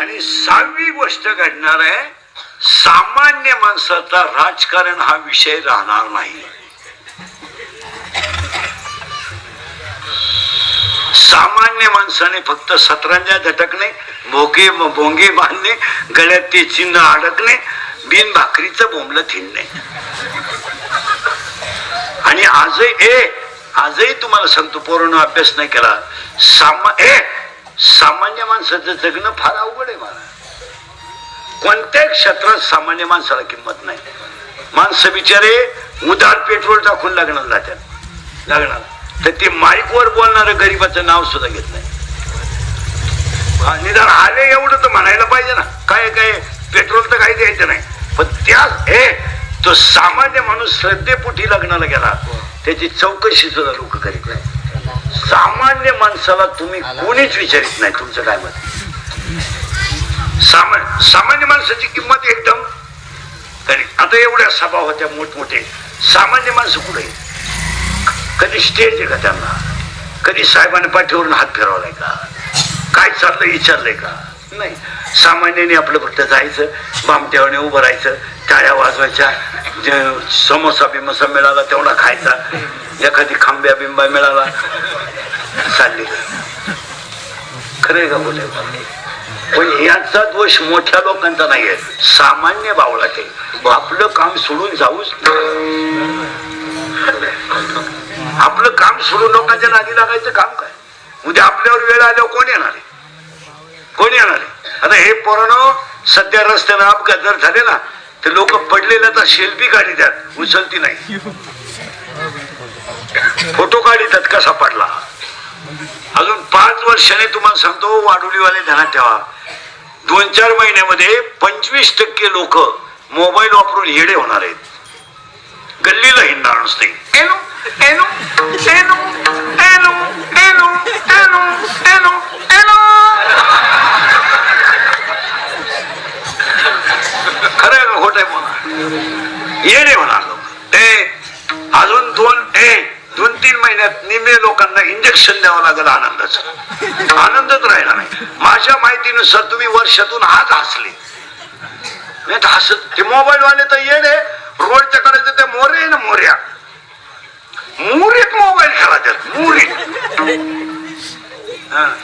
आणि 6वी गोष्ट घडणार आहे, सामान्य माणसाचा राजकारण हा विषय राहणार नाही. सामान्य माणसाने फक्त सतरंजा झटकणे, भोंगे बांधणे, गळ्यात ते चिन्ह अडकणे, बिन भाकरीचं बोंबलं थिंडणे. आणि आजही तुम्हाला सांगतो, पोरांनो अभ्यास नाही केला, सामान्य माणसाचं जगणं फार अवघड आहे. मला कोणत्याही क्षेत्रात सामान्य माणसाला किंमत नाही. माणसं बिचारे उधार पेट्रोल टाकून लग्नाला जातात, तर ते माईकवर बोलणारं गरीबाचं नाव सुद्धा घेत नाही. निदान आले एवढं तर म्हणायला पाहिजे ना, काय पेट्रोल तर काही द्यायचं नाही. पण तो सामान्य माणूस श्रद्धेपोटी लग्नाला गेला, त्याची चौकशी सुद्धा लोक करीत नाही. सामान्य माणसाला तुम्ही कोणीच विचारित नाही तुमचं काय मत. सामान्य माणसाची किंमत एकदम कधी. आता एवढ्या सभा होत्या मोठमोठे, सामान्य माणसं कुठे? कधी स्टेज आहे का त्यांना? कधी साहेबांनी पाठीवरून हात फिरवलाय का? काय चाललंय विचारलंय का? नाही. सामान्याने आपलं फक्त जायचं, बामट्याने उभं राहायचं, टाळ्या वाजवायच्या, समोसा बिमोसा मिळाला तेवढा खायचा, एखादी खांब्या बिंबा मिळाला चालले. खरंय का बोले? पण याचा दोष मोठ्या लोकांचा नाहीये, सामान्य बावळाचे. आपलं काम सोडून जाऊच, आपलं काम सोडून लोकांच्या नादी लागायचं काम काय? उद्या आपल्यावर वेळ आल्यावर कोण येणार आहे? कोण येणार आहे? आता हे पोरांनो, सध्या रस्त्यानं अपघात जर झाले ना, तर लोक पडलेल्याचा सेल्फी काढतात, उचलती नाही, फोटो काढतात कसा पडला. अजून 5 वर्षाने तुम्हाला सांगतो, वाडोलीवाले ध्यानात ठेवा, 2-4 महिन्यामध्ये 25% लोक मोबाईल वापरून येडे होणार आहेत. गल्लीला हिंडणार नसते. खरं का खोट आहे? म्हणा येडे होणार लोक. ते अजून 2-3 महिन्यात निम्मे लोकांना इंजेक्शन द्यावं लागेल आनंदाचं. आनंदच राहिला नाही. माझ्या माहितीनुसार तुम्ही वर्षातून आज हसले नाही तर हसत. ते मोबाईल वाले तर येडे, रोडच्या करायचं ते मोरे ना, मुरीत मोबाईल खेळा, त्यात मुरीत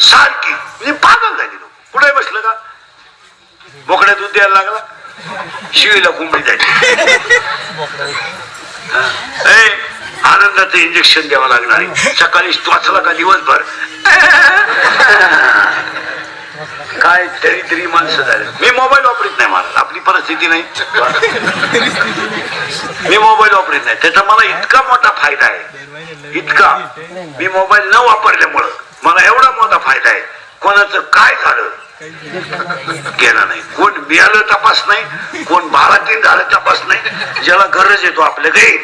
सारखी म्हणजे पागल झाली. लोक कुठे बसलं का? बोकड्या दूध द्यायला लागला, शिवीला कोंबडी झाली. आनंदाचं इंजेक्शन द्यावं लागणार आहे. सकाळी वाचला का दिवसभर काय तरी माणसं झाले. मी मोबाईल वापरत नाही, मला आपली परिस्थिती नाही, मी मोबाईल वापरत नाही. त्याचा मला इतका मोठा फायदा आहे, इतका. मी मोबाईल न वापरल्यामुळं मला एवढा मोठा फायदा आहे, कोणाचं काय झालं गेलं नाही, कोण मिळालं तपास नाही, कोण 12-3 झालं तपास नाही. ज्याला गरज येतो आपल्या घरी,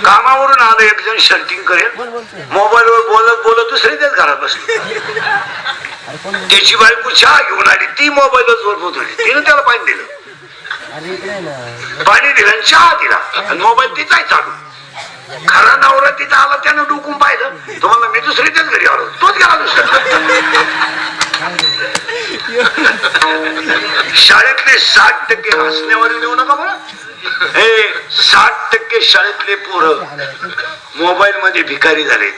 कामावरून आलं एक जण शर्टिंग करेल, मोबाईलवर बोलत बोलत दुसरी त्याच घरात बसली. त्याची बायको चहा घेऊन आली, ती मोबाईलच बोलत होती, तिने त्याला पाणी दिलं, आणि चहा दिला, आणि मोबाईल तिचाही चालू. खरा नवरा तिचा आला, त्यानं डुकून पाहिलं, तो म्हणला मी दुसरी त्याच घरी आलो, तोच गेला दुसरा. शाळेतले 60% हसण्यावर येऊ नका बरं. 60% शाळेतले पोरं मोबाईल मध्ये भिकारी झाले.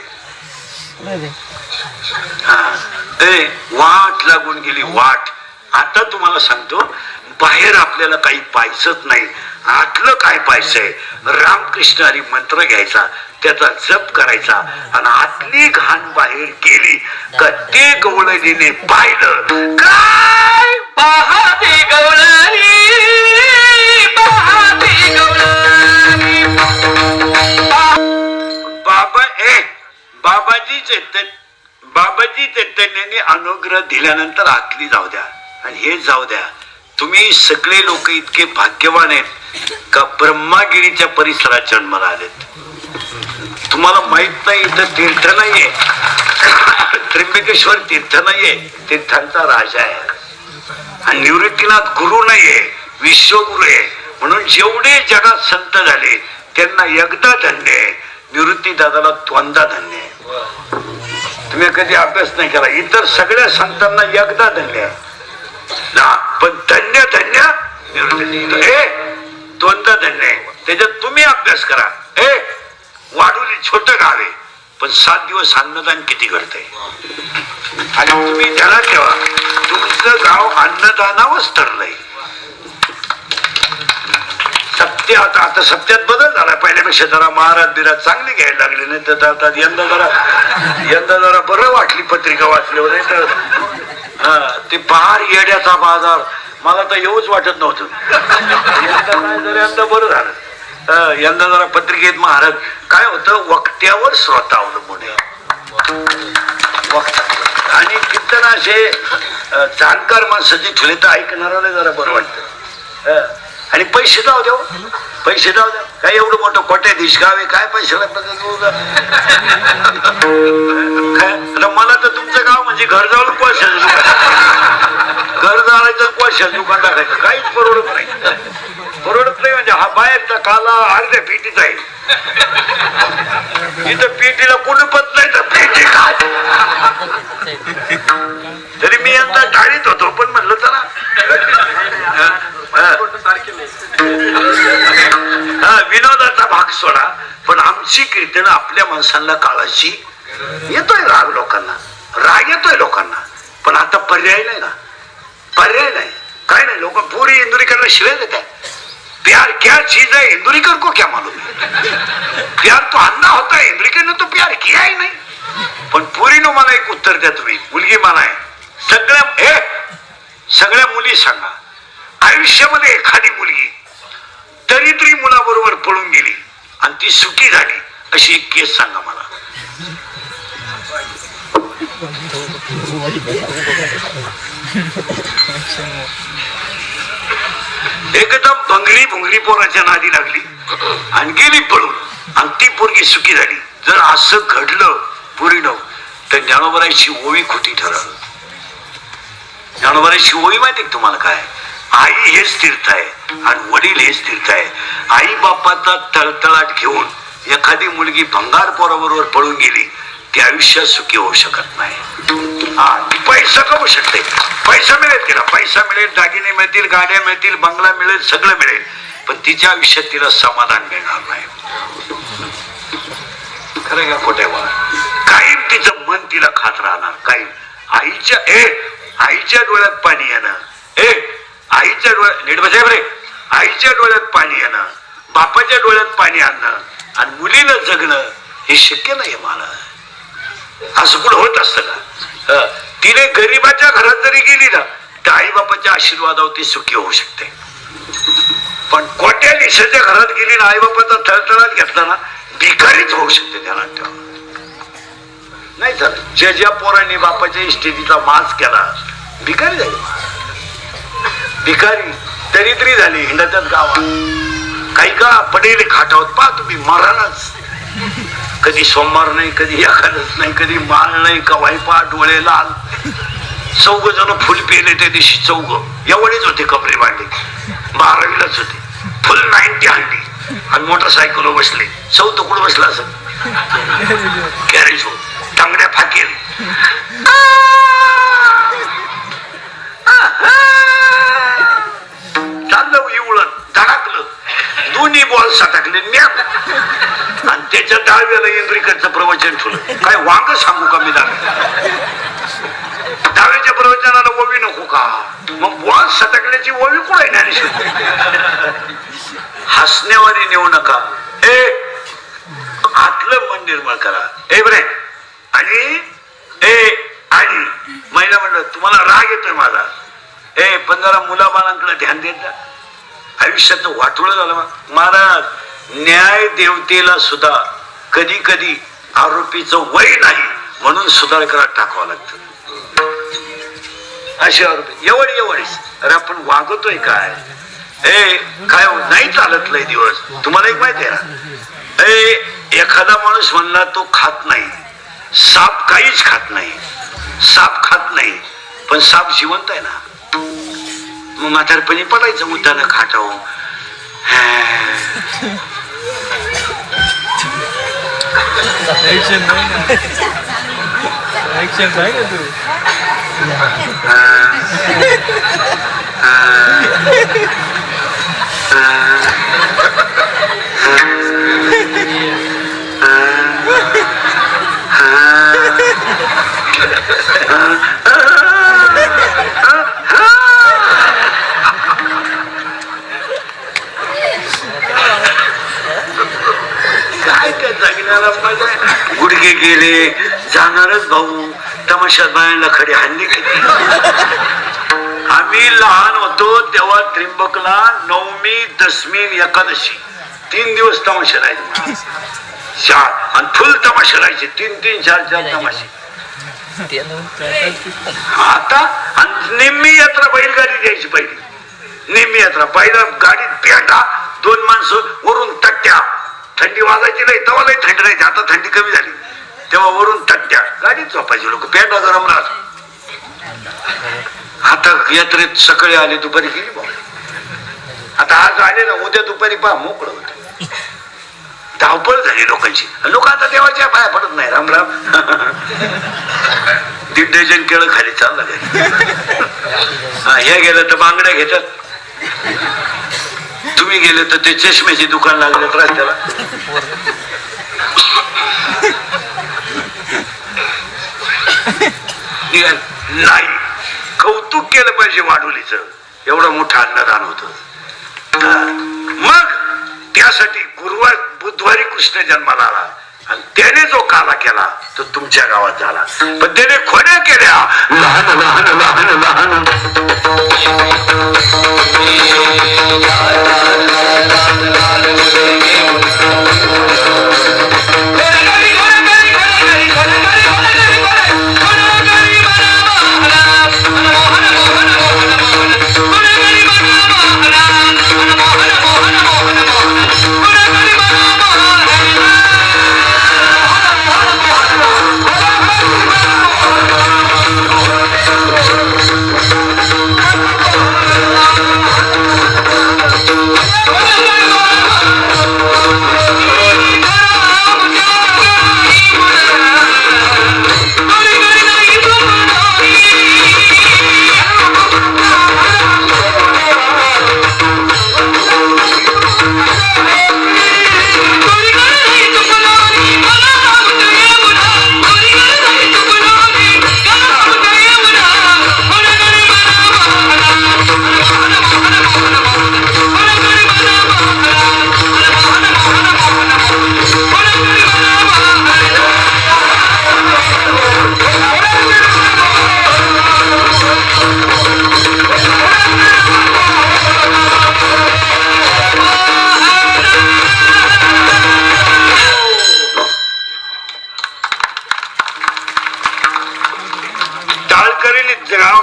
वाट लागून गेली, वाट. आता तुम्हाला सांगतो, बाहेर आपल्याला काही पाहायचंच नाही, आतलं काय पाहायचंय. रामकृष्ण हरी मंत्र घ्यायचा, त्याचा जप करायचा, आणि आतली घाण बाहेर गेली का ते गवळणीने पाहिलं. काय पाहते गवळणी, पाहते गवळणी. बाबाजी चैतन्याने अनुग्रह दिल्यानंतर आतली जाऊ द्या, आणि हे जाऊ द्या. तुम्ही सगळे लोक इतके भाग्यवान आहेत का ब्रह्मागिरीच्या परिसरात जन्माला आलेत. तुम्हाला माहित नाही, इथं तीर्थ नाहीये, त्र्यंबकेश्वर तीर्थ नाहीये, तीर्थांचा राजा आहे. आणि निवृत्तीनाथ गुरु नाहीये, विश्वगुरु आहे. म्हणून जेवढे जगात संत झाले त्यांना एकदा धन्य आहे, निवृत्ती दादाला 2दा धन्य आहे. तुम्ही कधी अभ्यास नाही केला. इतर सगळ्या संतांना एकदा धन्य आहे ना, पण धन्य धन्य दोनदा धन्य आहे. त्याच्यात तुम्ही अभ्यास करा. वाडोली छोट गाव आहे, पण 7 दिवस अन्नदान किती घडतंय. आणि तुम्ही त्याला ठेवा, तुमचं गाव अन्नदानावरच ठरलंय. सत्य आता सत्यात बदल झाला. पहिल्यापेक्षा जरा महाराज बिराज चांगली घ्यायला लागले, नाही तर आता यंदा जरा बरं वाटली पत्रिका वाचल्यावर. नाही तर ते फार येड्याचा बाजार, मला तर येऊच वाटत नव्हतं. यंदा बरं झालं. यंदा जरा पत्रिकेत महाराज काय होतं, वक्त्यावर श्रोता अवलंबून आहे. आणि कीर्तन असे जाणकार माणसं जे ठेवले तर ऐकणाऱ्याला जरा बरं वाटतं. आणि पैसे जाऊ द्या, पैसे जाऊ द्या. काय एवढं मोठं कोट्याधीश गाव आहे, काय पैसे लागतात. मला तर तुमचं गाव म्हणजे घर जाऊन कोळशाचं दुकान, घर जायचं कोळशाचं दुकान टाकायचं, काहीच परवडत नाही. परवडत नाही म्हणजे हा बाहेरचा काला अर्ध्या पेटीचा आहे. इथं पेटीला कुलपत नाही तर पेटी काय. तरी मी यंदा टाळीत होतो, पण म्हणलं चला विनोदाचा भाग सोडा. पण आमची कीर्तन आपल्या माणसांना काळाची येतोय. राग येतोय लोकांना, पण आता पर्याय नाही ना, पर्याय नाही. काय नाही, लोक पुरी इंदुरीकरला शिवाय देतात. प्यार क्या चीज है इंदुरीकर को क्या मालूम है. प्यार तो अन्ना होता है, इंदुरीकर ने तो प्यार किया ही नाही. पण पुरीनं मला एक उत्तर द्या तुम्ही. मुलगी मला आहे, सगळ्या मुली सांगा, आयुष्यामध्ये एखादी मुलगी दरिद्री मुलाबरोबर पळून गेली आणि ती सुखी झाली अशी एक केस सांगा मला. एकदम भंगरी पोराच्या नादी लागली आणि गेली पळून, आणि ती पोरगी सुखी झाली. जर असं घडलं पुरीनं, तर ज्ञानोबराची ओवी खोटी ठरल. ज्ञानोबराची ओवी माहिती तुम्हाला काय. आई हेच तीर्थ आहे आणि वडील हेच तीर्थ आहे. आई बापाचा तळतळाट घेऊन एखादी मुलगी भंगार पोराबरोबर पळून गेली, ती आयुष्यात सुखी होऊ शकत नाही. ती पैसा कमवू शकते, पैसा मिळेल तिला, पैसा मिळेल, दागिने मिळतील, गाड्या मिळतील, बंगला मिळेल, सगळं मिळेल, पण तिच्या आयुष्यात तिला समाधान मिळणार नाही. खरं का खोट्या बोला. कायम तिचं मन तिला खात राहणार. कायम आईच्या डोळ्यात पाणी येणं, आईच्या डोळ्यात नीट बसाय बरे, आईच्या डोळ्यात पाणी येणं, बापाच्या डोळ्यात पाणी आणणं आणि मुलीनं जगणं हे शक्य नाही मला. असं कुठं होत असतं का. तिने गरीबाच्या घरात जरी गेली ना, तर आई बापाच्या आशीर्वादावर ती सुखी होऊ शकते. पण कोट्या निशाच्या घरात गेली ना, आई बापाचा थळथळात घेतला ना, भिकारीच होऊ शकते. त्याला नाही तर ज्या पोरांनी बापाच्या इस्टेटीचा माज केला, भिकारी झाली. भिकारी दरिद्री झाली हिंडाच्याच गावात. काही का पडेल खाटावत पहा तुम्ही, मरणच. कधी सोमवार नाही, कधी एखादच नाही, कधी माळ नाही, कवाई पा डोळे लाल. 4 जण फुल पेले त्या दिवशी. 4 एवढेच होते कपडे मांडले, 12वीलाच होते. फुल 90 हंडी आणि मोटरसायकलवर बसले. 4 कुठं बसला असं कॅरेज हो, तांगड्या फाकेल. चाललं इवळण, धडकलं, दोन्ही बॉल सटकले आणि त्याच्या 10व्याला इंद्रिकरचं प्रवचन ठेवलं. काय वांग सांगू का मी. 10व्याच्या प्रवचनाला ओवी नको का. मग बॉल सटकल्याची ओवी कुठे ज्ञानेश्वर. हसण्यावारी नेऊ नका. आतलं मन निर्मळ करा. बरे आणि महिला म्हणलं तुम्हाला राग येतोय माझा, पण जरा मुलाबाळांकडे ध्यान देत जा. आयुष्यात वाटोळं झालं महाराज. न्याय देवतेला सुद्धा कधी कधी आरोपीचं वय नाही म्हणून सुधारकरात टाकावं लागतं. अशी आरोपी एवढीच. अरे आपण वागतोय काय. काय नाही चालत लय दिवस. तुम्हाला एक माहिती आहे ना, एखादा माणूस म्हणला तो खात नाही, साप काहीच खात नाही, साप खात नाही, पण साप जिवंत आहे ना. मग म्हातारपणी पडायचं मुद्दानं खाटावं. ऍक्शन आहे का तू काय काय जगण्याला मजा गुडघे गेले जाणारच भाऊ तमाशात बायांना खडी हल्ली किती आम्ही लहान होतो तेव्हा त्रिंबकला नवमी दशमी एकादशी 3 दिवस तमाशा राहायचे 4 आणि फुल तमाशा राहायचे 3-3 4-4 तमाशे आता आणि निम्मी यात्रा बैलगाडी द्यायची पहिली निम्मी यात्रा पहिला गाडीत पेंडा 2 माणसं वरून तट्ट्या थंडी वाजायची नाही तेव्हा लई थंडी राहायची आता थंडी कमी झाली तेव्हा वरून तट्ट्या गाडीत झोपायचे लोक पेंडा गरम राहत आता यात्रेत सकाळी आले दुपारी गेली बा आता आज आले ना उद्या दुपारी पहा मोकळं होत धावपळ झाली लोकांची लोक आता देवाच्या पाया पडत नाही राम राम 1.5 डझन केळं खाली चाललं हे गेलं तर बांगड्या घेतात तुम्ही गेले तर ते चष्म्याची दुकान लागलं रस्त्याला नाही कौतुक केलं पाहिजे माडुलीच एवढं मोठं अन्नदान होत मग त्यासाठी बुधवारी कृष्ण जन्माला आला आणि त्याने जो काला केला तो तुमच्या गावात झाला पण त्याने खोड्या केल्या लहान लहान लहान लहान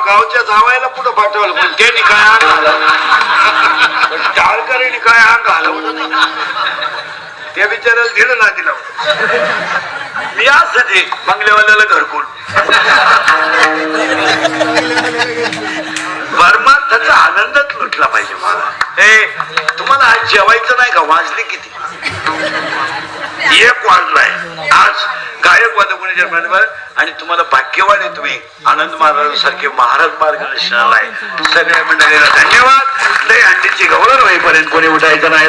गावच्या जावायला पुढे पाठवलं पण त्यांनी काय अंग घालवलं टाळकरीने काय अंग घालवलं नाही त्या बिचाराला दिलं ना दिलं मी असं ते बंगल्यावाल्याला घरकुल परमार्थाचा आनंदच लुटला पाहिजे मला हे तुम्हाला आज जेवायचं नाही का वाजले किती 1 वाजलाय आज गायक वादकोणी जन्माला आणि तुम्हाला भाग्यवान आहे तुम्ही आनंद महाराज सारखे महाराज मार्गदर्शनाला आहे सगळ्या मंडळीला धन्यवाद लय अंडीची गौरव होईपर्यंत कोणी उठायचं नाही